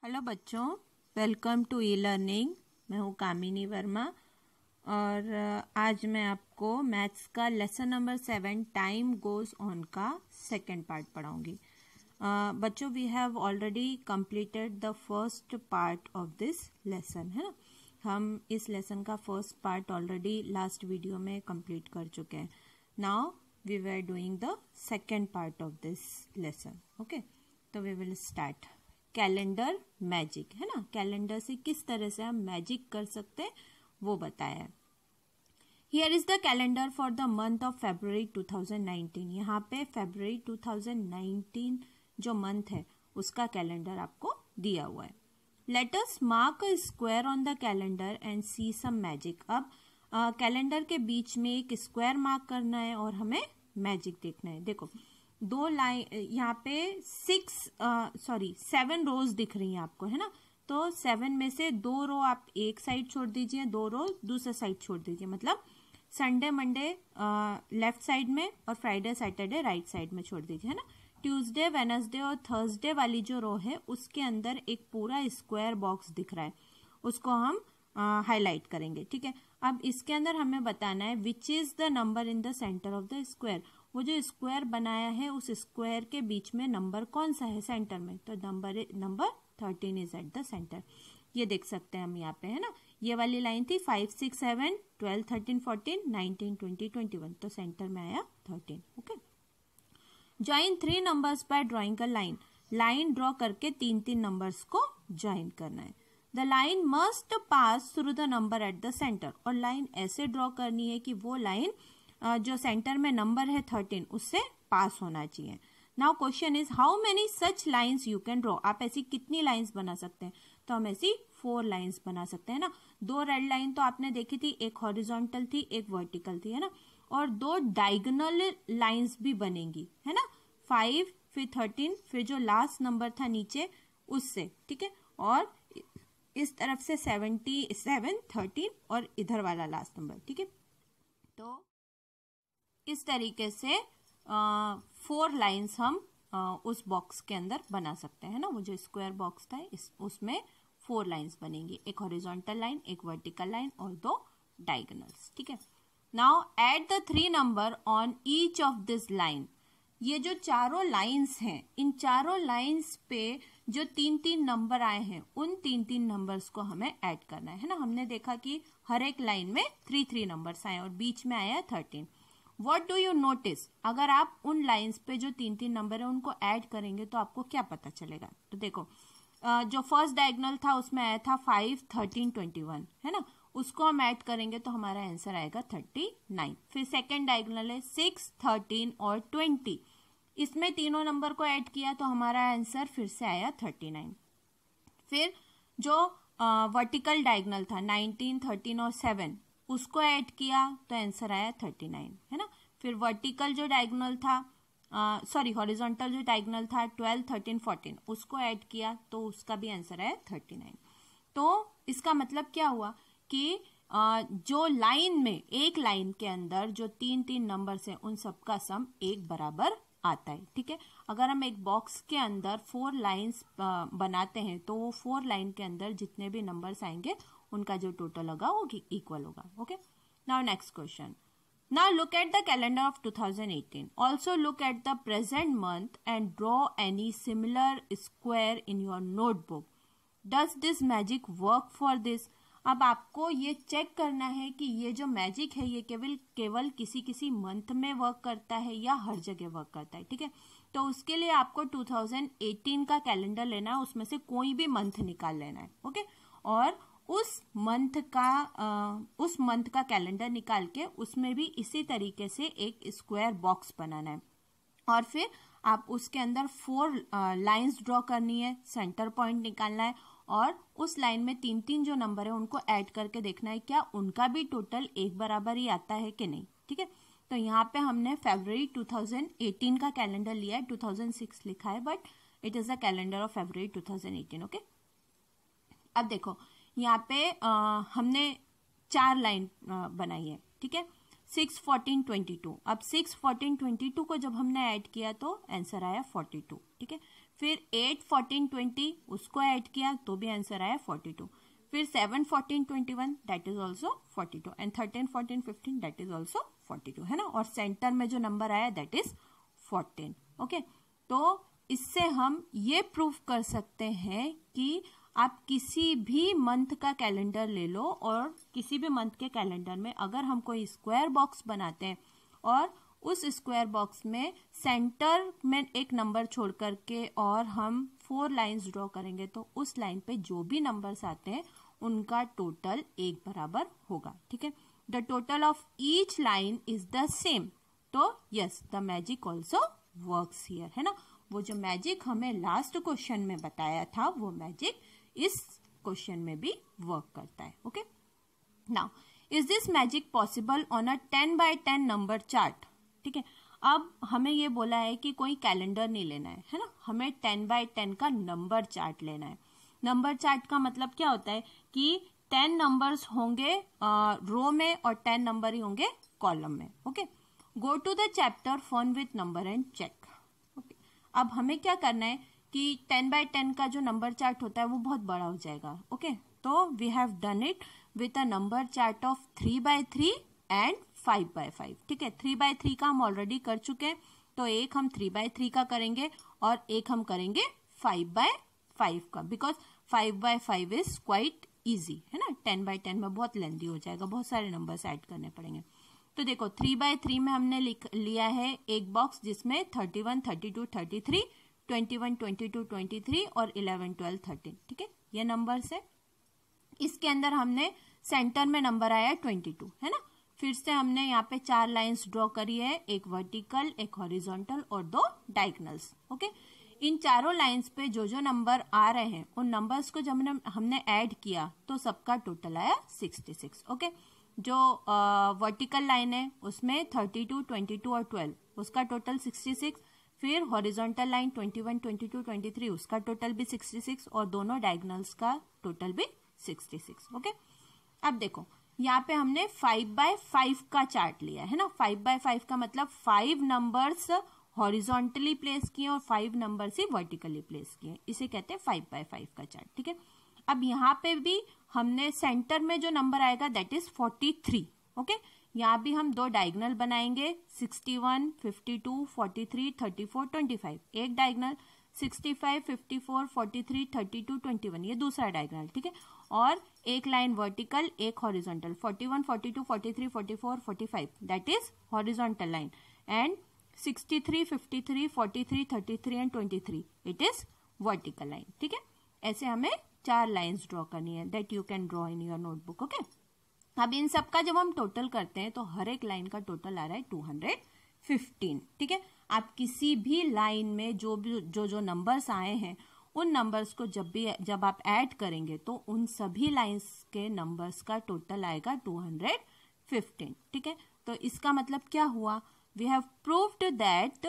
Hello बच्चों, welcome to e learning. मैं हूँ कामिनी वर्मा और आज मैं आपको मैथ्स का lesson number 7 time goes on का सेकंड पार्ट पढ़ाऊंगी। बच्चों, we have already completed the first part of this lesson, है ना। हम इस लेसन का first part already last video में कंप्लीट कर चुके हैं। Now we were doing the second part of this lesson. Okay, तो we will start. Calendar magic, है ना। कैलेंडर से किस तरह से हम मैजिक कर सकते हैं वो बताया है। Here is the calendar for the month of February 2019। यहाँ पे February 2019 जो मंथ है उसका कैलेंडर आपको दिया हुआ है। Let us mark a square on the calendar and see some magic. अब कैलेंडर के बीच में एक स्क्वायर मार्क करना है और हमें मैजिक देखना है। देखो, दो लाइन यहाँ पे 7 रोज दिख रही हैं आपको, है ना। तो 7 में से 2 रो आप एक साइड छोड़ दीजिए, 2 रो दूसरे साइड छोड़ दीजिए। मतलब संडे मंडे लेफ्ट साइड में और फ्राइडे सैटरडे राइट साइड में छोड़ दीजिए, है ना। ट्यूसडे वेडनेसडे और थर्सडे वाली जो रो है उसके अंदर एक पूरा स्क्वायर बॉक्स दिख रहा है, उसको हम हाईलाइट करेंगे। ठीक है, अब इसके अंदर हमें बताना है which is the number in the centre of the square. वो जो स्क्वायर बनाया है उस स्क्वायर के बीच में नंबर कौन सा है सेंटर में, तो number 13 is at the centre. ये देख सकते हैं हम यहाँ पे, है ना। ये वाली लाइन थी 5 6 7 12 13 14 19 20 21, तो सेंटर में आया 13। Okay, join 3 numbers by drawing a line. Line draw करके 3 नंबर्स को ज्वाइन करना है। The line must pass through the number at the centre. और लाइन ऐसे ड्रॉ करनी है कि वो लाइन जो सेंटर में नंबर है 13 उससे पास होना चाहिए। Now question is how many such lines you can draw. आप ऐसी कितनी लाइन्स बना सकते हैं, तो हम ऐसी 4 लाइन्स बना सकते हैं ना। 2 रेड लाइन तो आपने देखी थी, एक हॉरिजॉन्टल थी एक वर्टिकल थी, है ना। और 2 डायगोनल लाइन्स भी बनेंगी, है ना। 5 फिर 13 फिर जो लास्ट नंबर था नीचे उससे, ठीक है। और इस तरफ से 77 13 और इधर वाला लास्ट नंबर, ठीक है। तो इस तरीके से 4 लाइन्स हम उस बॉक्स के अंदर बना सकते हैं ना। वो जो स्क्वायर बॉक्स था उसमें 4 लाइन्स बनेंगी, एक हॉरिजॉन्टल लाइन, एक वर्टिकल लाइन और 2 डायगोनल्स, ठीक है। Now add the 3 number on each of this line. ये जो चारों लाइन्स हैं, इन चारों लाइन्स पे जो 3 नंबर आए हैं उन 3 नंबर्स को हमें ऐड करना है ना। हमने देखा कि हर एक लाइन में 3 नंबर्स आए और बीच में आया 13। What do you notice? अगर आप उन लाइन्स पे जो 3 नंबर है उनको ऐड करेंगे तो आपको क्या पता चलेगा। तो देखो, जो फर्स्ट डायगोनल था उसमें आया था 5 13 21, है ना। उसको हम ऐड करेंगे तो हमारा आंसर आएगा 39। फिर सेकंड डायगोनल है 6 13 और 20, इसमें तीनों नंबर को ऐड किया तो हमारा आंसर फिर से आया 39। फिर जो वर्टिकल डायगोनल था 19 13 और 7, उसको ऐड किया तो आंसर आया 39, है ना। फिर वर्टिकल जो डायगोनल था हॉरिजॉन्टल जो डायगोनल था 12 13 14, उसको ऐड किया तो उसका भी आंसर आया 39। तो इसका मतलब क्या हुआ कि जो लाइन में, एक लाइन के अंदर जो 3 नंबर्स हैं उन सबका सम एक बराबर आता है, ठीक है। अगर हम एक बॉक्स के अंदर 4 लाइन्स बनाते हैं तो वो 4 लाइन के अंदर जितने भी नंबर्स आएंगे उनका जो टोटल होगा वो इक्वल होगा। Okay, now next question. Now look at the calendar of 2018। Also look at the present month and draw any similar square in your notebook. Does this magic work for this. अब आपको ये check करना है कि ये जो magic है ये केवल किसी मंथ में वर्क करता है या हर जगह वर्क करता है, ठीक है। तो उसके लिए आपको 2018 का कैलेंडर लेना है, उसमें से कोई भी मंथ निकाल लेना है, ओके। और उस मंथ का कैलेंडर निकाल के उसमें भी इसी तरीके से एक स्क्वायर बॉक्स बनाना है और फिर आप उसके अंदर 4 लाइंस ड्रॉ करनी है, सेंटर पॉइंट निकालना है और उस लाइन में 3 जो नंबर है उनको ऐड करके देखना है क्या उनका भी टोटल एक बराबर ही आता है कि नहीं, ठीक है। तो यहाँ पे हमने February 2018 का कैलेंडर लिया है, 2006 लिखा है but it is the calendar of February 2018, okay. अब देखो यहाँ पे हमने 4 लाइन बनाई है, ठीक है। 6 14 22। अब 6 14 22 को जब हमने ऐड किया तो आंसर आया 42, ठीक है। फिर 8, 14, 20 उसको ऐड किया तो भी आंसर आया 42. फिर 7, 14, 21 that is also 42 and 13, 14, 15 that is also 42 है ना. और सेंटर में जो नंबर आया दैट इज 14. ओके, तो इससे हम ये प्रूव कर सकते हैं कि आप किसी भी मंथ का कैलेंडर ले लो और किसी भी मंथ के कैलेंडर में अगर हम कोई स्क्वायर बॉक्स बनाते हैं और उस स्क्वायर बॉक्स में सेंटर में एक नंबर छोड़ करके और हम 4 लाइंस ड्रॉ करेंगे तो उस लाइन पे जो भी नंबर्स आते हैं उनका टोटल एक बराबर होगा. ठीक है, the total of each line is the same. तो yes, the magic also works here है ना. वो जो मैजिक हमें लास्ट क्वेश्चन में बताया था वो मैजिक इस क्वेश्चन में भी वर्क करता है. Okay, now is this magic possible on a 10 by 10 number chart. ठीक है, अब हमें ये बोला है कि कोई कैलेंडर नहीं लेना है ना, हमें 10 by 10 का नंबर चार्ट लेना है. नंबर चार्ट का मतलब क्या होता है कि 10 नंबर्स होंगे रो में और 10 नंबर ही होंगे कॉलम में. Okay, go to the chapter fun with number and check. Okay, अब हमें क्या करना है कि 10 by 10 का जो नंबर चार्ट होता है वो बहुत बड़ा हो जाएगा. ओके, तो we have done it with a number chart of 3 by 3 and 5 by 5. ठीक है, 3 by 3 का हम ऑलरेडी कर चुके हैं तो एक हम 3 by 3 का करेंगे और एक हम करेंगे 5 by 5 का, because 5 by 5 is quite easy है ना. 10 by 10 में बहुत लेंदी हो जाएगा, बहुत सारे नंबर्स ऐड करने पड़ेंगे. तो देखो 3 by 3 में हमने लिया है एक बॉक्स जिसमें 31, 32, 33, 21, 22, 23 और 11, 12, 13. ठीक है, ये नंबर्स है. इसके अंदर हमने सेंटर में नंबर आया 22 है ना. फिर से हमने यहाँ पे 4 लाइंस ड्रॉ करी है, एक वर्टिकल, एक हॉरिजॉन्टल और 2 डायगोनल्स. ओके, इन चारों लाइंस पे जो जो नंबर आ रहे हैं उन नंबर्स को जब हमने ऐड किया तो सबका टोटल आया 66. ओके, जो वर्टिकल लाइन है उसमें 32, 22 और 12 उसका टोटल 66. फिर हॉरिजॉन्टल लाइन 21, 22, 23 उसका टोटल भी 66 और दोनों डायगोनल्स का टोटल भी 66. ओके, अब देखो यहाँ पे हमने 5 by 5 का चार्ट लिया है ना. 5 by 5 का मतलब 5 नंबर्स हॉरिजॉन्टली प्लेस किए और 5 नंबर्स ही वर्टिकली प्लेस किए, इसे कहते हैं 5 by 5 का चार्ट. ठीक है, अब यहाँ पे भी हमने सेंटर में जो नंबर आएगा दैट इज 43. ओके, यहाँ भी हम 2 डायगोनल बनाएंगे 61, 52, 43, 34, 25. एक डायगोनल 65, 54, 43, 32, 21 ये दूसरा डायगोनल. ठीक है, और एक लाइन वर्टिकल, एक horizontal 41, 42, 43, 44, 45 that is horizontal line and 63, 53, 43, 33 and 23 it is vertical line. ठीक है, ऐसे हमें 4 लाइंस ड्रॉ करनी है that you can draw in your notebook. Okay, अब इन सब का जब हम टोटल करते हैं तो हर एक लाइन का टोटल आ रहा है 215. ठीक है, आप किसी भी लाइन में जो नंबर्स आए हैं उन नंबर्स को जब आप ऐड करेंगे तो उन सभी लाइंस के नंबर्स का टोटल आएगा 215. ठीक है, तो इसका मतलब क्या हुआ, we have proved that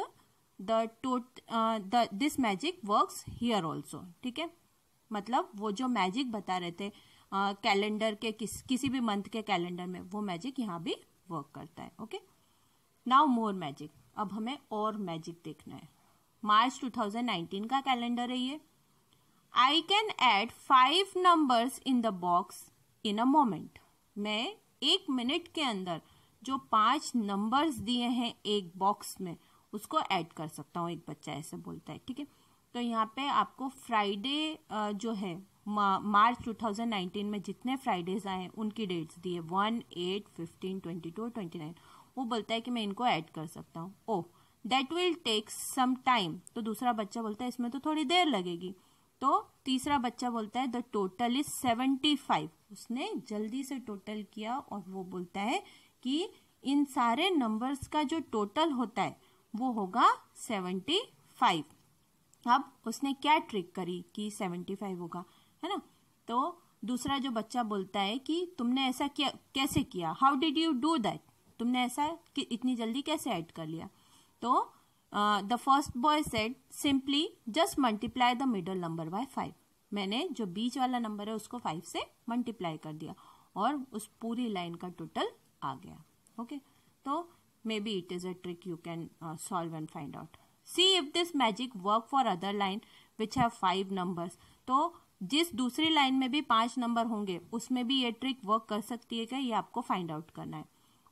this magic works here also. ठीक है, मतलब वो जो मैजिक बता रहे थे कैलेंडर के किसी भी मंथ के कैलेंडर में वो मैजिक यहाँ भी वर्क करता है. Okay, now more magic. अब हमें और मैजिक देखना है. मार्च 2019 का कैलेंडर है ये. I can add 5 numbers in the box in a moment. मैं 1 मिनट के अंदर जो 5 नंबर्स दिए हैं एक बॉक्स में उसको ऐड कर सकता हूँ, एक बच्चा ऐसे बोलता है. ठीक है, तो यहाँ पे आपको फ्राइडे जो है मार्च 2019 में जितने फ्राइडेज आए हैं उनकी डेट्स दी है 1, 8, 15, 22 और 29. वो बोलता है कि मैं इनको ऐड कर सकता हूँ. Oh, that will take some time. तो दूसरा बच्चा बोलता है इसमें तो थोड़ी देर लगेगी. तो तीसरा बच्चा बोलता है द टोटल इज 75. उसने जल्दी से टोटल किया और वो बोलता है कि इन सारे नंबर्स का जो टोटल होता है वो होगा 75. अब उसने क्या ट्रिक करी कि 75 होगा, है ना. तो दूसरा जो बच्चा बोलता है कि तुमने ऐसा किया, कैसे किया, how did you do that, तुमने ऐसा कि इतनी जल्दी कैसे ऐड कर लिया. तो the first boy said simply just multiply the middle number by 5. मैंने जो बीच वाला नंबर है उसको 5 से मल्टीप्लाई कर दिया और उस पूरी लाइन का टोटल आ गया. ओके, तो may be it is a trick you can solve and find out. See if this magic work for other line which have 5 numbers, तो जिस दूसरी लाइन में भी 5 नंबर होंगे उसमें भी ये ट्रिक वर्क कर सकती है क्या, ये आपको फाइंड आउट करना है.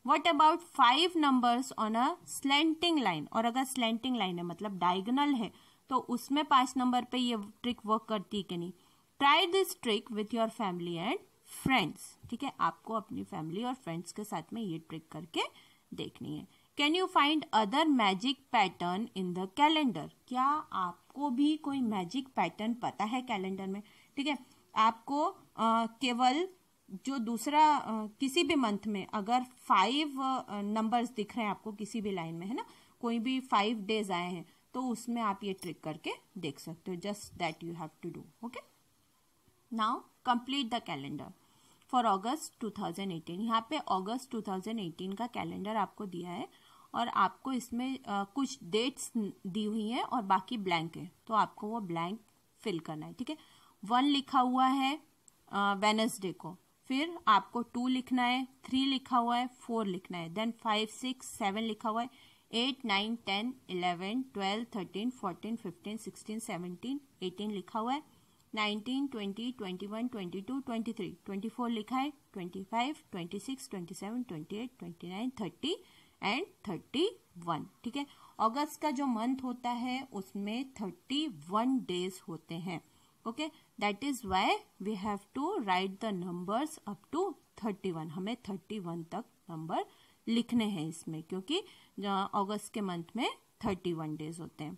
What about 5 numbers on a slanting line? और अगर slanting line है मतलब डायगोनल है तो उसमें 5 नंबर पे ये ट्रिक वर्क करती है कि नहीं. Try this trick with your family and friends. ठीक है, आपको अपनी फैमिली और फ्रेंड्स के साथ में ये ट्रिक करके देखनी है. Can you find other magic pattern in the calendar? क्या आपको भी कोई मैजिक पैटर्न पता है कैलेंडर में? ठीक है, आपको केवल जो दूसरा किसी भी मंथ में अगर 5 नंबर्स दिख रहे हैं आपको किसी भी लाइन में, है ना, कोई भी 5 डेज आए हैं तो उसमें आप ये ट्रिक करके देख सकते हो. Just that you have to do. Okay, now complete the calendar for August 2018. यहाँ पे अगस्त 2018 का कैलेंडर आपको दिया है और आपको इसमें कुछ डेट्स दी हुई हैं और बाकी ब्लैंक है, तो आपको वो ब्लैंक फिल करना है. ठीक है, 1 लिखा हुआ है वेडनेसडे को, फिर आपको 2 लिखना है, 3 लिखा हुआ है, 4 लिखना है, देन 5, 6, 7 लिखा हुआ है, 8, 9, 10, 11, 12, 13, 14, 15, 16, 17, 18 लिखा हुआ है, 19, 20, 21, 22, 23, 24 लिखा है, 25, 26, 27, 28, 29, 30 एंड 31. ठीक है, अगस्त का जो मंथ होता है उसमें 31 डेज होते हैं. Okay, that is why we have to write the numbers up to 31. हमें 31 तक नंबर लिखने हैं इसमें, क्योंकि अगस्त के मंथ में 31 डेज होते हैं.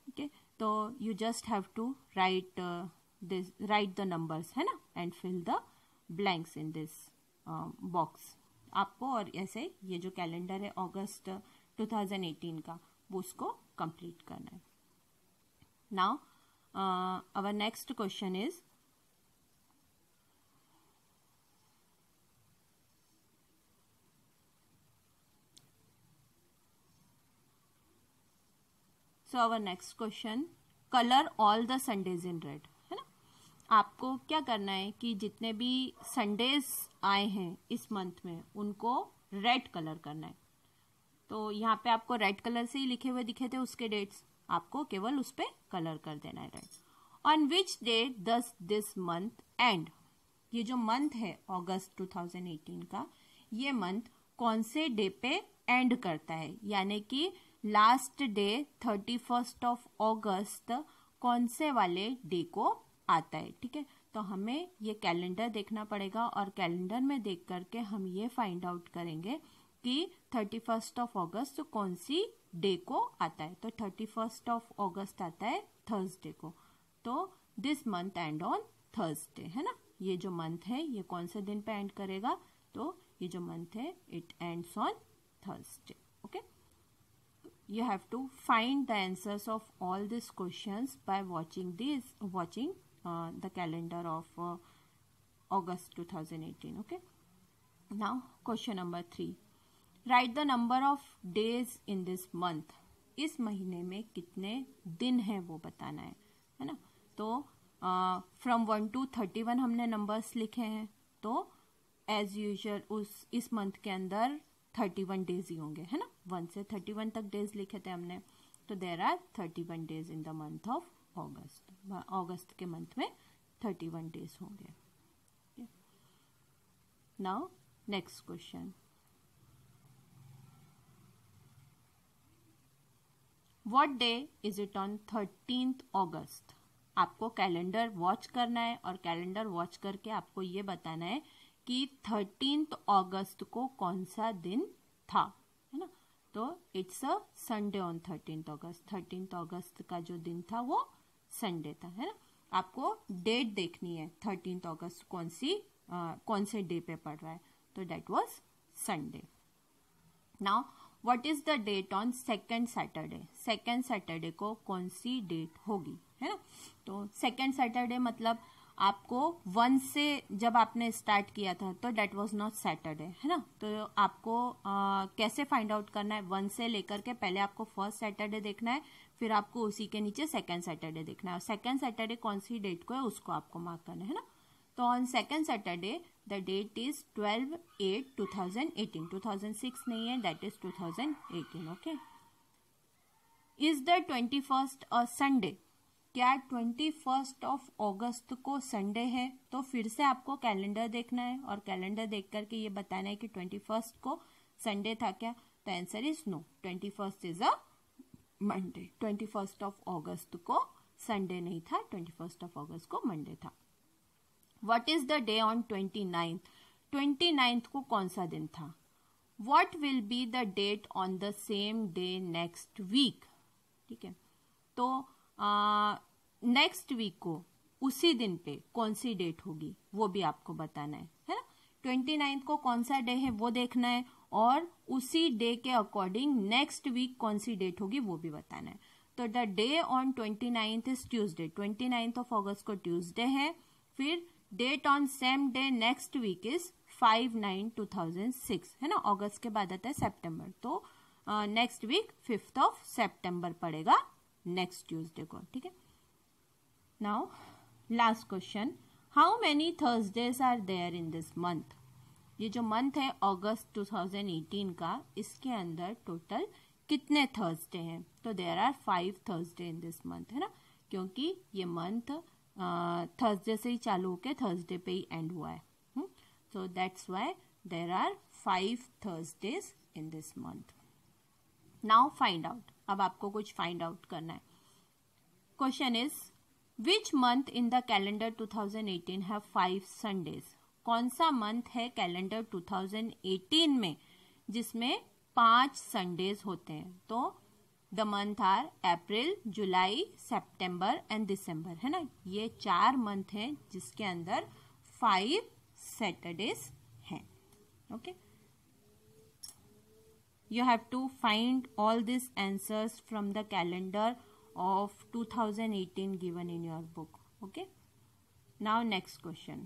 ओके, तो you just have to write the numbers, है ना, and fill the blanks in this box. आपको और ऐसे ये जो कैलेंडर है अगस्त 2018 का वो उसको कंप्लीट करना है. Now our next question is, so our next question, color all the Sundays in red. है ना, आपको क्या करना है कि जितने भी संडेज आए हैं इस मंथ में उनको रेड कलर करना है. तो यहाँ पे आपको रेड कलर से ही लिखे हुए दिखे थे उसके डेट्स, आपको केवल उस पे कलर कर देना है red. On which day does this month and? ये जो मंथ है अगस्त 2018 का, ये मंथ कौन से डे पे एंड करता है, यानी कि लास्ट डे 31 ऑफ अगस्त कौन से वाले डे को आता है. ठीक है, तो हमें ये कैलेंडर देखना पड़ेगा और कैलेंडर में देख करके हम ये फाइंड आउट करेंगे कि 31 ऑफ अगस्त कौन सी डे को आता है. तो 31 ऑफ अगस्त आता है थर्सडे को, तो this month and on Thursday. है ना, ये जो मंथ है ये कौन से दिन पे एंड करेगा, तो ये जो मंथ है it ends on Thursday. Okay, you have to find the answers of all these questions by watching the calendar of August 2018. Okay, now question number 3, write the number of days in this month. इस महीने में कितने दिन हैं वो बताना है ना. तो from 1 to 31 हमने नंबर्स लिखे हैं, तो एज यूजुअल इस मंथ के अंदर 31 डेज ही होंगे, है ना. 1 से 31 तक डेज लिखे थे हमने, तो there are 31 days in the month of August. अगस्त के मंथ में 31 डेज होंगे. Now next question, what day is it on 13th August? आपको कैलेंडर वॉच करना है और कैलेंडर वॉच करके आपको ये बताना है कि 13th अगस्त को कौन सा दिन था, है ना. तो it's a Sunday on 13th August. 13th अगस्त का जो दिन था वो संडे था, है ना. आपको डेट देखनी है 13th अगस्त कौन से डे पे पड़ रहा है, तो date was Sunday. Now what is the date on second Saturday? Second Saturday को कौन सी डेट होगी, है ना. तो सेकेंड सैटरडे मतलब आपको 1 से जब आपने स्टार्ट किया था तो डेट वाज नॉट सैटरडे, है ना. तो आपको कैसे फाइंड आउट करना है, 1 से लेकर के पहले आपको फर्स्ट सैटरडे देखना है, फिर आपको उसी के नीचे सेकेंड सैटरडे देखना है, और सेकेंड सैटरडे कौन सी डेट को है उसको आपको मार्क करना है ना. तो on second Saturday the date is 12/8/2018. 2006 नहीं है, that is 2018. Okay, is the 21st a Sunday? क्या 21 अगस्त को संडे है? तो फिर से आपको कैलेंडर देखना है और कैलेंडर देख करके ये बताना है कि 21 को संडे था क्या? तो answer is no, 21 is a Monday. 21 अगस्त को संडे नहीं था, 21 अगस्त को मंडे था। What is the day on 29th? 29th को कौन सा दिन था? What will be the date on the same day next week? ठीक है, तो नेक्स्ट वीक को उसी दिन पे कौन सी डेट होगी वो भी आपको बताना है ना। 29th को कौन सा डे है वो देखना है और उसी डे के अकॉर्डिंग नेक्स्ट वीक कौन सी डेट होगी वो भी बताना है। तो the day on 29th is Tuesday, 29th अगस्त को ट्यूसडे है। फिर date on same day next week is 5/9/2006 है ना। अगस्त के बाद आता है सितंबर, तो नेक्स्ट वीक 5 सितंबर पड़ेगा नेक्स्ट ट्यूसडे को। ठीक है, now last question, how many Thursdays are there in this month? ये जो मंथ है अगस्त 2018 का, इसके अंदर टोटल कितने थर्सडे हैं? तो there are 5 Thursday in this month है ना, क्योंकि ये मंथ थर्सडे से ही चालू होके थर्सडे पे ही एंड हुआ है। So that's why there are 5 Thursdays in this month. Now find out, अब आपको कुछ फाइंड आउट करना है। Question is which month in the calendar 2018 have 5 Sundays? कौन सा मंथ है कैलेंडर 2018 में जिसमें 5 संडेज होते हैं? तो the month are April, July, September and December है ना। ये 4 मंथ हैं जिसके अंदर 5 सैटरडेज हैं। Okay, you have to find all these answers from the calendar of 2018 given in your book. Okay, now next question,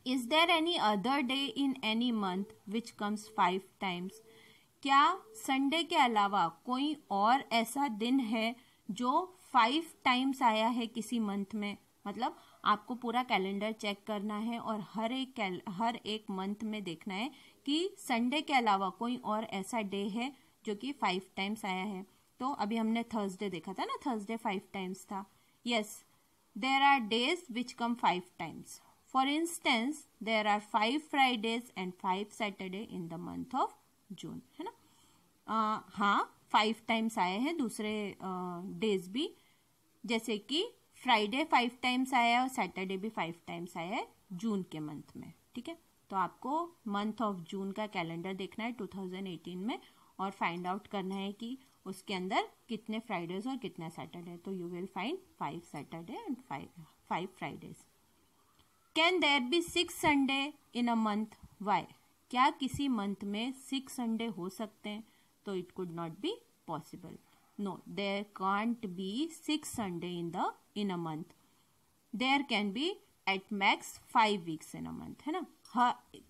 is there any other day in any month which comes 5 times? क्या Sunday के अलावा कोई और ऐसा दिन है जो 5 times आया है किसी मंथ में? मतलब आपको पूरा कैलेंडर चेक करना है और हर एक मंथ में देखना है कि संडे के अलावा कोई और ऐसा डे है जो कि 5 टाइम्स आया है। तो अभी हमने थर्सडे देखा था ना, थर्सडे 5 टाइम्स था। Yes, there are days which come 5 times. For instance there are 5 Fridays and 5 Saturday in the month of June है ना। हाँ, 5 टाइम्स आए हैं दूसरे डेज भी, जैसे कि फ्राइडे 5 टाइम्स आया है और सैटरडे भी 5 टाइम्स आया है जून के मंथ में। ठीक है, तो आपको मंथ ऑफ जून का कैलेंडर देखना है 2018 में और फाइंड आउट करना है कि उसके अंदर कितने फ्राइडेज और कितने सैटरडे। तो you will find 5 Saturday and 5 Fridays. Can there be 6 Sunday in a month? Why? क्या किसी मंथ में 6 संडे हो सकते हैं? तो it could not be possible. No, there can't be 6 Sunday in a month. There can be at max 5 weeks in a month है ना।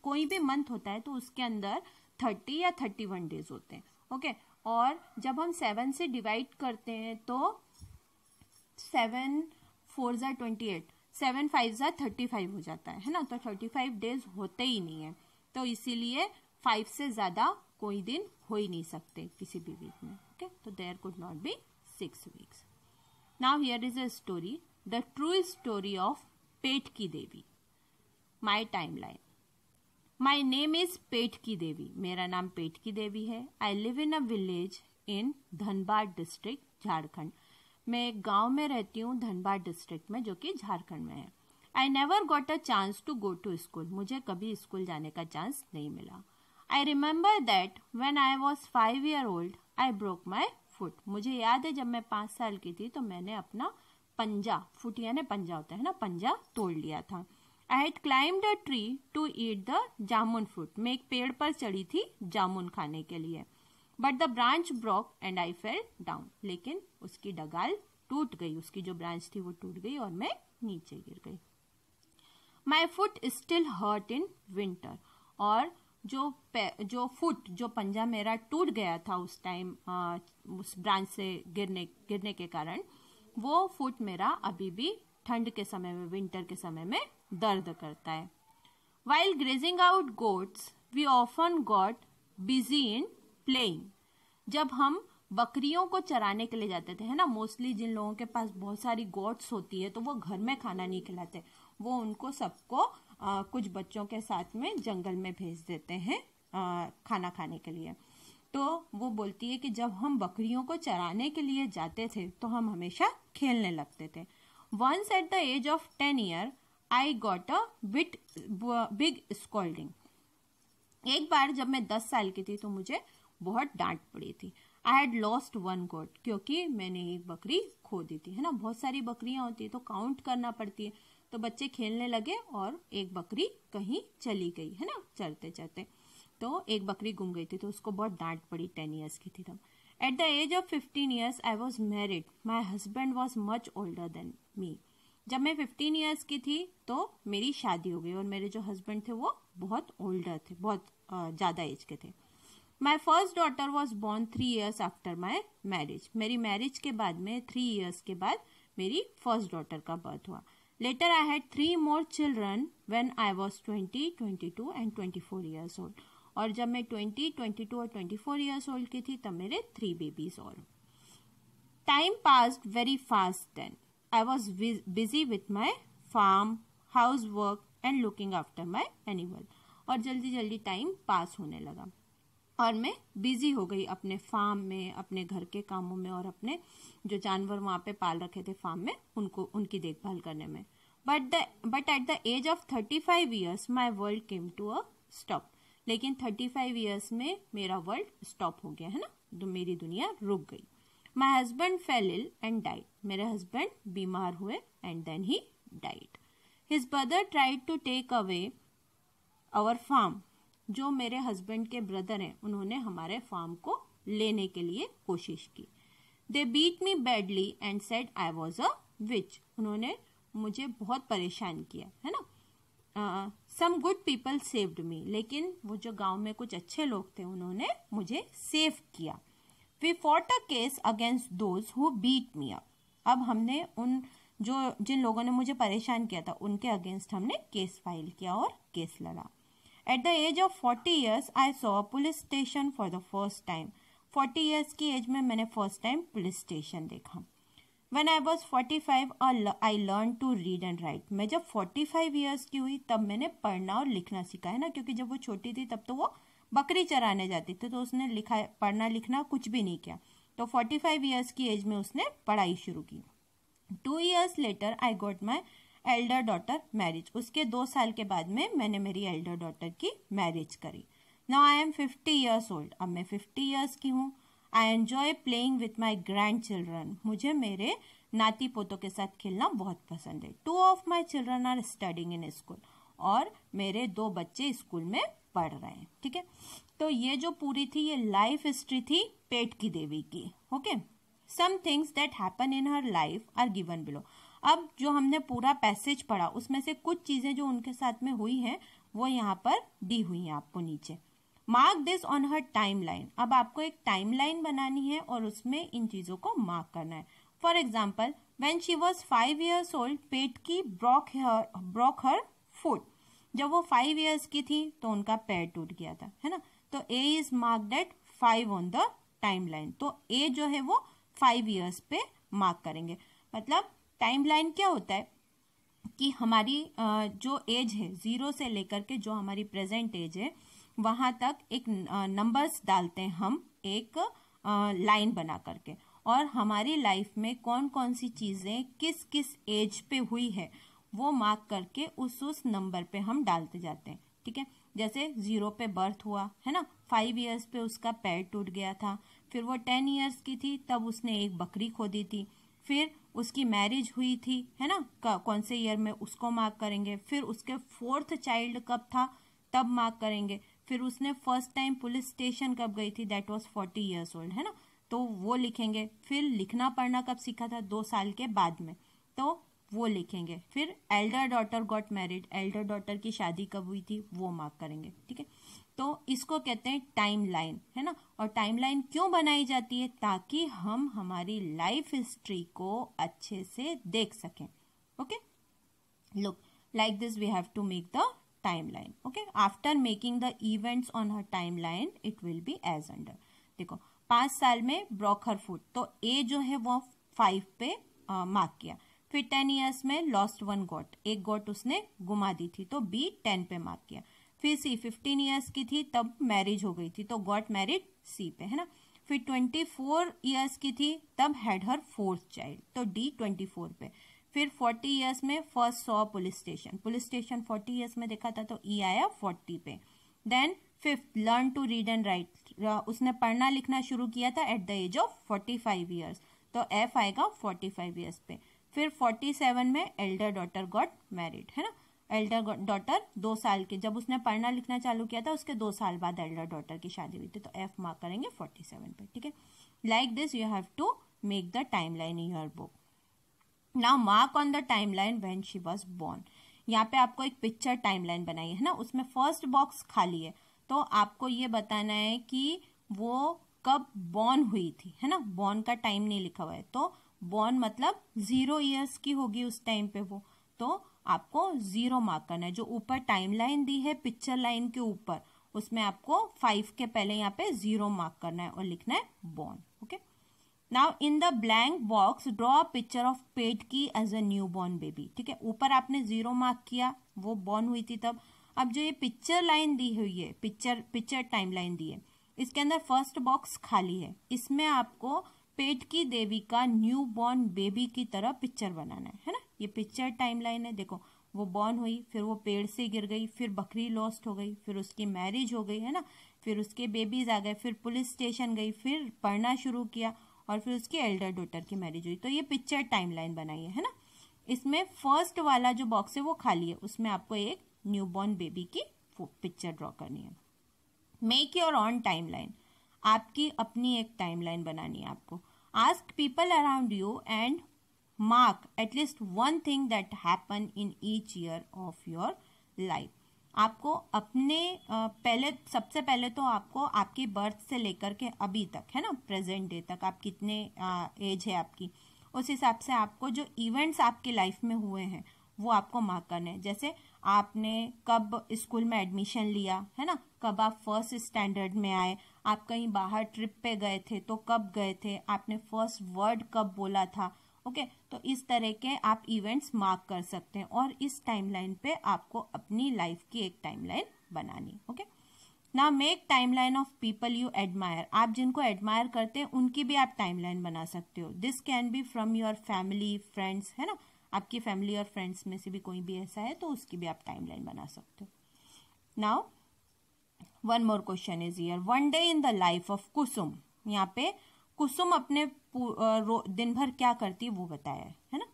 कोई भी मंथ होता है तो उसके अंदर 30 या 31 डेज होते हैं। ओके, और जब हम 7 से डिवाइड करते हैं तो 7 4 = 28, 7 5 = 35 हो जाता है ना। तो 35 डेज होते ही नहीं है, तो इसीलिए 5 से ज्यादा कोई दिन हो ही नहीं सकते किसी भी वीक में। ओके, तो there could not be 6 weeks. Now here is a story, the true story of Petki Devi. My timeline. My name is Petki Devi. मेरा नाम पेटकी देवी है. I live in a village in Dhanbad district, Jharkhand. मैं एक गांव में रहती हूँ धनबाद डिस्ट्रिक्ट में, जो कि झारखंड में है. I never got a chance to go to school. मुझे कभी स्कूल जाने का चांस नहीं मिला. I remember that when I was 5 years old, I broke my foot. मुझे याद है जब मैं 5 साल की थी तो मैंने अपना पंजा, फुट यानी पंजा होता है ना, पंजा तोड़ लिया था. I had climbed a tree to eat the jamun fruit. मैं एक पेड़ पर चढ़ी थी जामुन खाने के लिए. But the branch broke and I fell down. लेकिन उसकी डगाल टूट गई, उसकी जो ब्रांच थी वो टूट गई और मैं नीचे गिर गई. My foot still hurt in winter. और जो फुट, जो पंजा मेरा टूट गया था उस टाइम उस ब्रांच से गिरने के कारण, वो फुट मेरा अभी भी ठंड के समय में, विंटर के समय में दर्द करता है. While grazing out goats, we often got busy in playing. जब हम बकरियों को चराने के लिए जाते थे, है ना। मोस्टली जिन लोगों के पास बहुत सारी गोट्स होती है तो वो घर में खाना नहीं खिलाते, वो उनको सबको कुछ बच्चों के साथ में जंगल में भेज देते हैं खाना खाने के लिए। तो वो बोलती है कि जब हम बकरियों को चराने के लिए जाते थे तो हम हमेशा खेलने लगते थे। Once at the age of 10 year I got a big scolding. एक बार जब मैं 10 साल की थी तो मुझे बहुत डांट पड़ी थी। आई हैड लॉस्ट 1 गोट, क्योंकि मैंने एक बकरी खो दी थी, है ना। बहुत सारी बकरियां होती है तो काउंट करना पड़ती है, तो बच्चे खेलने लगे और एक बकरी कहीं चली गई, है ना, चरते चरते। तो एक बकरी गुम गई थी तो उसको बहुत डांट पड़ी। 10 ईयर्स की थी तब। At the age of 15 years I was married, my husband was much older than me. जब मैं 15 ईयर्स की थी तो मेरी शादी हो गई और मेरे जो हस्बैंड थे वो बहुत ओल्डर थे, बहुत ज्यादा एज के थे। My first daughter was born 3 years after my marriage. मेरी मैरिज के बाद में 3 ईयर्स के बाद मेरी फर्स्ट डॉटर का बर्थ हुआ। Later I had 3 more children when I was 20, 22 and 24 years old। और जब मैं 20, 22 और 24 ईयर्स ओल्ड की थी तब मेरे 3 बेबीज और। Time passed very fast then. I was busy with my farm, house work and looking after my animal. और जल्दी जल्दी टाइम पास होने लगा और मैं बिजी हो गई अपने फार्म में, अपने घर के कामों में और अपने जो जानवर वहां पे पाल रखे थे फार्म में उनकी देखभाल करने में। But at the age of 35 years my world came to a stop. लेकिन 35 ईयर्स में मेरा वर्ल्ड स्टॉप हो गया, है ना, तो मेरी दुनिया रुक गई। My husband fell ill and died. मेरे हस्बैंड बीमार हुए and then he died. His brother tried to take away our farm. जो मेरे हस्बैंड के ब्रदर हैं उन्होंने हमारे फार्म को लेने के लिए कोशिश की। They beat me badly and said I was a witch. उन्होंने मुझे बहुत परेशान किया, है ना। Some good people saved me. लेकिन वो जो गांव में कुछ अच्छे लोग थे उन्होंने मुझे सेव किया। We fought a case against those who beat me up. अब हमने जिन लोगों ने मुझे परेशान किया था उनके अगेंस्ट हमने केस फाइल किया और केस लड़ा। At the age of 40 years I saw police station for the first time. 40 years की एज में मैंने फर्स्ट टाइम पुलिस स्टेशन देखा। When I was 45, I learned to read and write। मैं जब 45 years की हुई तब मैंने पढ़ना और लिखना सीखा, है ना, क्योंकि जब वो छोटी थी तब तो वो बकरी चराने जाती थी तो उसने पढ़ना लिखना कुछ भी नहीं किया। तो 45 ईयर्स की एज में उसने पढ़ाई शुरू की। 2 years later I got my elder daughter marriage। उसके 2 साल के बाद में मैंने मेरी एल्डर डॉटर की मैरिज करी। Now I am 50 years old। अब मैं 50 ईयर्स की हूँ। I enjoy playing with my grand children. मुझे मेरे नाती पोतों के साथ खेलना बहुत पसंद है। 2 of my children are studying in school। और मेरे 2 बच्चे स्कूल में पढ़ रहे हैं, ठीक है। तो ये जो पूरी थी ये लाइफ हिस्ट्री थी पेट की देवी की। Okay, some things that happen in her life are given below. अब जो हमने पूरा पैसेज पढ़ा उसमें से कुछ चीजें जो उनके साथ में हुई हैं वो यहाँ पर दी हुई हैं आपको नीचे। Mark this on her time line. अब आपको एक टाइम लाइन बनानी है और उसमें इन चीजों को मार्क करना है। For example, when she was 5 years old Petki broke her foot. जब वो 5 years की थी तो उनका पैर टूट गया था, है ना। तो A is marked at 5 on the time line. तो ए जो है वो 5 years पे मार्क करेंगे। मतलब टाइम लाइन क्या होता है कि हमारी जो एज है 0 से लेकर के जो हमारी प्रेजेंट एज है वहां तक एक नंबर्स डालते हैं हम एक लाइन बना करके, और हमारी लाइफ में कौन कौन सी चीजें किस किस एज पे हुई है वो मार्क करके उस नंबर पे हम डालते जाते हैं, ठीक है। जैसे 0 पे बर्थ हुआ, है ना, 5 years पे उसका पैर टूट गया था, फिर वो 10 years की थी तब उसने एक बकरी खो दी थी, फिर उसकी मैरिज हुई थी, है ना, कौन से ईयर में उसको मार्क करेंगे, फिर उसके 4th चाइल्ड कब था तब मार्क करेंगे, फिर उसने फर्स्ट टाइम पुलिस स्टेशन कब गई थी, दैट वाज 40 years ओल्ड, है ना, तो वो लिखेंगे। फिर लिखना पढ़ना कब सीखा था, 2 साल के बाद में, तो वो लिखेंगे। फिर Elder daughter got married, Elder daughter की शादी कब हुई थी वो मार्क करेंगे, ठीक है। तो इसको कहते हैं टाइम लाइन, है ना। और टाइम लाइन क्यों बनाई जाती है, ताकि हम हमारी लाइफ हिस्ट्री को अच्छे से देख सकें। Okay, look like this we have to make the timeline। okay, after making the events on her timeline it will be as under। देखो 5 साल में ब्रोक हर फुट, तो ए जो है वो 5 पे मार्क किया। फिर 10 ईयर्स में लॉस्ट 1 गोट, एक गोट उसने गुमा दी थी, तो बी 10 पे मार्क किया। फिर सी 15 ईयर्स की थी तब मैरिज हो गई थी, तो गॉट मैरिड सी पे, है ना। फिर 24 ईयर्स की थी तब हैड हर 4th चाइल्ड, तो डी 24 पे। फिर 40 ईयर्स में first saw police station, police station 40 years में देखा था, तो ई आया 40 पे। Then 5th learn to read and write, उसने पढ़ना लिखना शुरू किया था at the age of 45 years, तो एफ आएगा 45 ईयर्स पे। फिर 47 में एल्डर डॉटर गॉट मैरिड, है ना। एल्डर डॉटर 2 साल के, जब उसने पढ़ना लिखना चालू किया था उसके 2 साल बाद एल्डर डॉटर की शादी हुई थी, तो एफ मार्क करेंगे 47 पे, ठीक है। Like this you have to make the timeline in your book. Now mark on the timeline when she was born. यहाँ पे आपको एक पिक्चर टाइमलाइन बनाई है ना, उसमें फर्स्ट बॉक्स खाली है, तो आपको ये बताना है कि वो कब बॉर्न हुई थी, है ना। बॉर्न का टाइम नहीं लिखा हुआ है, तो बॉर्न मतलब 0 ईयर्स की होगी उस टाइम पे वो, तो आपको 0 मार्क करना है। जो ऊपर टाइमलाइन दी है पिक्चर लाइन के ऊपर, उसमें आपको 5 के पहले यहाँ पे 0 मार्क करना है और लिखना है born, okay. Now in the blank box draw a picture of Petki as a new born baby, ठीक है। ऊपर आपने 0 मार्क किया, वो बॉर्न हुई थी तब। अब जो ये पिक्चर लाइन दी हुई है, पिक्चर टाइमलाइन दी है, इसके अंदर फर्स्ट बॉक्स खाली है, इसमें आपको पेटकी देवी का न्यू बॉर्न बेबी की तरह पिक्चर बनाना है ना। ये पिक्चर टाइमलाइन है, देखो वो बॉर्न हुई, फिर वो पेड़ से गिर गई, फिर बकरी लॉस्ट हो गई, फिर उसकी मैरिज हो गई, है ना, फिर उसके बेबीज आ गए, फिर पुलिस स्टेशन गई, फिर पढ़ना शुरू किया, और फिर उसकी एल्डर डॉटर की मैरिज हुई। तो ये पिक्चर टाइमलाइन बनाई है ना। इसमें फर्स्ट वाला जो बॉक्स है वो खाली है, उसमें आपको एक न्यू बॉर्न बेबी की पिक्चर ड्रॉ करनी है। मेक योर ऑन टाइमलाइन, आपकी अपनी एक टाइमलाइन बनानी है आपको। Ask people around you and mark at least one thing that happen in each year of your life. आपको अपने सबसे पहले तो आपको आपकी बर्थ से लेकर के अभी तक, है ना, प्रेजेंट डे तक, आप कितने एज है आपकी, उस हिसाब से आपको जो इवेंट्स आपकी लाइफ में हुए हैं वो आपको मार्क करने हैं। जैसे आपने कब स्कूल में एडमिशन लिया, है ना, कब आप फर्स्ट स्टैंडर्ड में आए, आप कहीं बाहर ट्रिप पे गए थे तो कब गए थे, आपने फर्स्ट वर्ड कब बोला था, ओके। तो इस तरह के आप इवेंट्स मार्क कर सकते हैं, और इस टाइमलाइन पे आपको अपनी लाइफ की एक टाइमलाइन बनानी, okay. Now make timeline of people you admire, आप जिनको एडमायर करते हैं उनकी भी आप टाइमलाइन बना सकते हो। This can be from your family friends, है ना, आपकी फैमिली और फ्रेंड्स में से भी कोई भी ऐसा है तो उसकी भी आप टाइमलाइन बना सकते हो। Now one more question is here, one day in the life of Kusum. यहाँ पे कुसुम अपने दिन भर क्या करती है वो बताया है ना।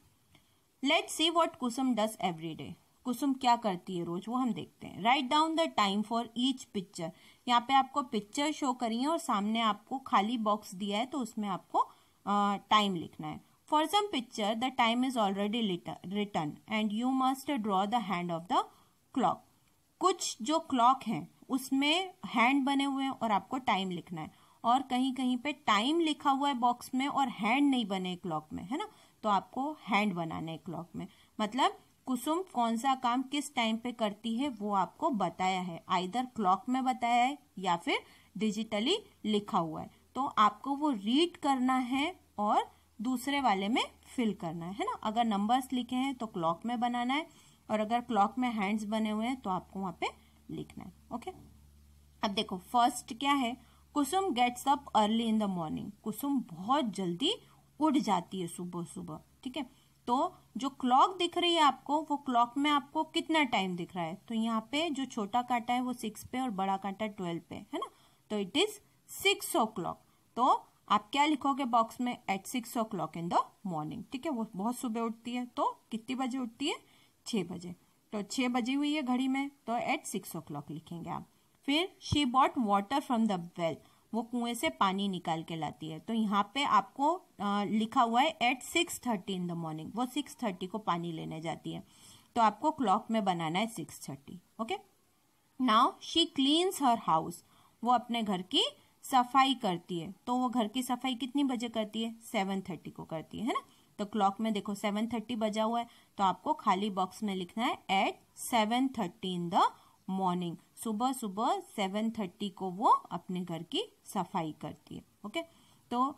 Let's see what Kusum does every day, Kusum क्या करती है रोज वो हम देखते हैं। Write down the time for each picture, यहाँ पे आपको पिक्चर शो करी है और सामने आपको खाली बॉक्स दिया है, तो उसमें आपको टाइम लिखना है। For some picture the time is already written and you must draw the hand of the clock. कुछ जो क्लॉक है उसमें हैंड बने हुए हैं और आपको टाइम लिखना है, और कहीं कहीं पे टाइम लिखा हुआ है बॉक्स में और हैंड नहीं बने क्लॉक में, है ना, तो आपको हैंड बनाना है क्लॉक में। मतलब कुसुम कौन सा काम किस टाइम पे करती है वो आपको बताया है, आइदर क्लॉक में बताया है या फिर डिजिटली लिखा हुआ है, तो आपको वो रीड करना है और दूसरे वाले में फिल करना है ना। अगर नंबर्स लिखे हैं तो क्लॉक में बनाना है, और अगर क्लॉक में हैंड्स बने हुए हैं तो आपको वहां पे लिखना है, ओके। अब देखो फर्स्ट क्या है, Kusum gets up early in the morning, Kusum बहुत जल्दी उठ जाती है सुबह सुबह, ठीक है। तो जो क्लॉक दिख रही है आपको, वो क्लॉक में आपको कितना टाइम दिख रहा है, तो यहाँ पे जो छोटा कांटा है वो 6 पे और बड़ा कांटा 12 पे, है ना, तो इट इज 6 o'clock। तो आप क्या लिखोगे बॉक्स में, eight 6 o'clock in the morning, ठीक है। वो बहुत सुबह उठती है, तो कितनी बजे उठती है, 6 बजे, तो 6 बजी हुई है घड़ी में, तो एट 6 o'clock लिखेंगे आप। फिर she bought water from the well, वो कुएं से पानी निकाल के लाती है, तो यहाँ पे आपको लिखा हुआ है एट 6:30 इन द मॉर्निंग, वो 6:30 को पानी लेने जाती है, तो आपको क्लॉक में बनाना है 6:30, okay. Now she cleans her house, वो अपने घर की सफाई करती है, तो वो घर की सफाई कितनी बजे करती है, 7:30 को करती है ना। तो क्लॉक में देखो 7:30 बजा हुआ है, तो आपको खाली बॉक्स में लिखना है एट 7:30 इन द मॉर्निंग, सुबह सुबह 7:30 को वो अपने घर की सफाई करती है। ओके, तो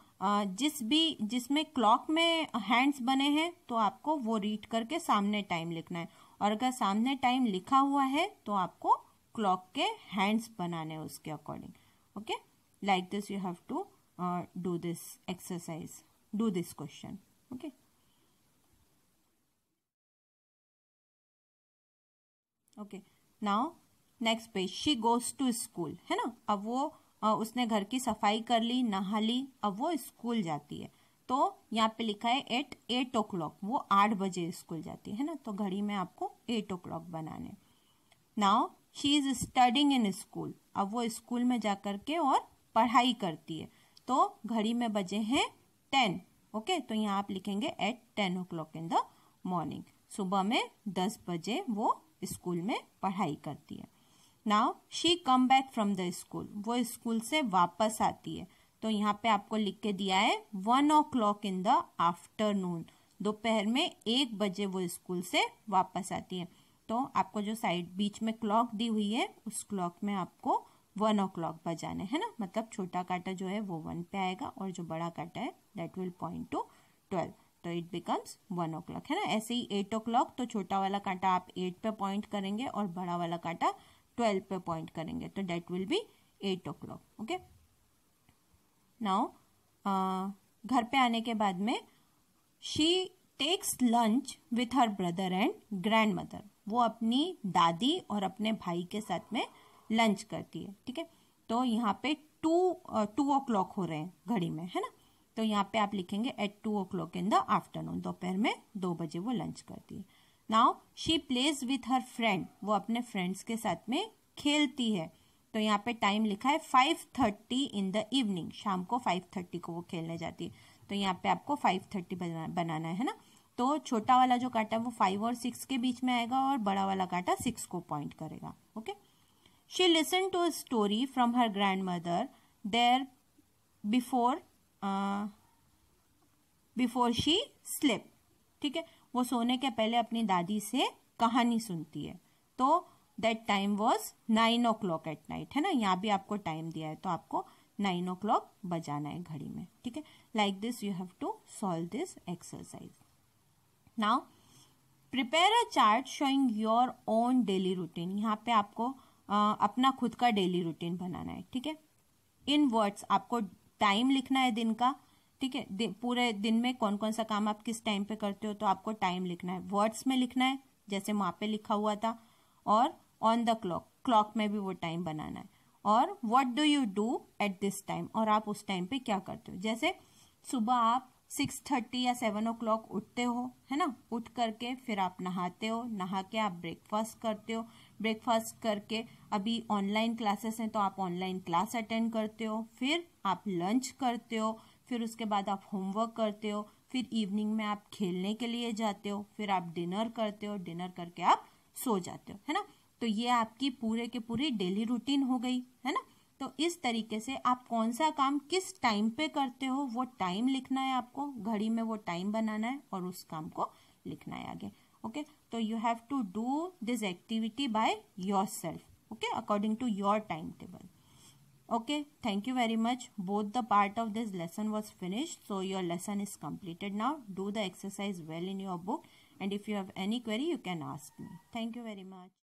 जिसमें क्लॉक में हैंड्स बने हैं तो आपको वो रीड करके सामने टाइम लिखना है, और अगर सामने टाइम लिखा हुआ है तो आपको क्लॉक के हैंड्स बनाने हैं उसके according. Okay, like this you have to do this exercise, do this question. Okay, okay, now next page, she goes to school, है ना। अब वो उसने घर की सफाई कर ली, नहा ली, अब वो स्कूल जाती है। तो यहाँ पे लिखा है एट 8 o'clock, वो 8 बजे स्कूल जाती है ना, तो घड़ी में आपको 8 o'clock बनाने। Now she is studying in school, अब वो स्कूल में जाकर के और पढ़ाई करती है, तो घड़ी में बजे हैं 10। ओके, तो यहाँ आप लिखेंगे eight 10 o'clock in the morning, सुबह में 10 बजे वो स्कूल में पढ़ाई करती है। Now she come back from the school, वो स्कूल से वापस आती है, तो यहाँ पे आपको लिख के दिया है 1 o'clock इन द आफ्टरनून, दोपहर में 1 बजे वो स्कूल से वापस आती है। तो आपको जो साइड बीच में क्लॉक दी हुई है उस क्लॉक में आपको 1 o'clock बजाने है ना, मतलब छोटा कांटा जो है वो 1 पे आएगा और जो बड़ा कांटा है दैट विल पॉइंट टू 12, तो इट बिकम्स 1 o'clock, है ना। ऐसे ही 8 o'clock, तो छोटा वाला कांटा आप 8 पे पॉइंट करेंगे और बड़ा वाला कांटा 12 पे पॉइंट करेंगे, तो that will be 8 o'clock। Okay, now घर पे आने के बाद में she takes lunch with her brother and grand mother, वो अपनी दादी और अपने भाई के साथ में लंच करती है। ठीक है, तो यहाँ पे 2 o'clock हो रहे हैं घड़ी में, है ना, तो यहाँ पे आप लिखेंगे eight 2 o'clock in the afternoon, दोपहर में 2 बजे वो लंच करती है। Now she plays with her friend, वो अपने फ्रेंड्स के साथ में खेलती है, तो यहाँ पे टाइम लिखा है 5:30 इन द इवनिंग, शाम को 5:30 को वो खेलने जाती है, तो यहाँ पे आपको 5:30 बनाना है ना। तो छोटा वाला जो कांटा वो 5 और 6 के बीच में आएगा और बड़ा वाला कांटा 6 को पॉइंट करेगा। Okay, she listen to a story from her grand mother there before she slip, ठीक है, वो सोने के पहले अपनी दादी से कहानी सुनती है, तो that time was 9 o'clock at night, है ना, यहाँ भी आपको टाइम दिया है तो आपको 9 o'clock बजाना है घड़ी में। ठीक है, like this you have to solve this exercise. Now prepare a chart showing your own daily routine, यहाँ पे आपको अपना खुद का डेली रूटीन बनाना है। ठीक है, इन वर्ड्स आपको टाइम लिखना है दिन का। ठीक है, पूरे दिन में कौन कौन सा काम आप किस टाइम पे करते हो तो आपको टाइम लिखना है, वर्ड्स में लिखना है जैसे वहां पे लिखा हुआ था, और ऑन द क्लॉक, क्लॉक में भी वो टाइम बनाना है, और what do you do at this time, और आप उस टाइम पे क्या करते हो। जैसे सुबह आप 6:30 या 7 o'clock उठते हो, है ना, उठ करके फिर आप नहाते हो, नहा के आप ब्रेकफास्ट करते हो, ब्रेकफास्ट करके अभी ऑनलाइन क्लासेस हैं तो आप ऑनलाइन क्लास अटेंड करते हो, फिर आप लंच करते हो, फिर उसके बाद आप होमवर्क करते हो, फिर इवनिंग में आप खेलने के लिए जाते हो, फिर आप डिनर करते हो, डिनर करके आप सो जाते हो, है ना। तो ये आपकी पूरे के पूरी डेली रूटीन हो गई, है ना। तो इस तरीके से आप कौन सा काम किस टाइम पे करते हो वो टाइम लिखना है, आपको घड़ी में वो टाइम बनाना है और उस काम को लिखना है आगे। ओके, तो you have to do this activity by yourself, okay, according to your time table. Okay, thank you very much. Both the part of this lesson was finished, so your lesson is completed now. Do the exercise well in your book, and if you have any query, you can ask me. Thank you very much.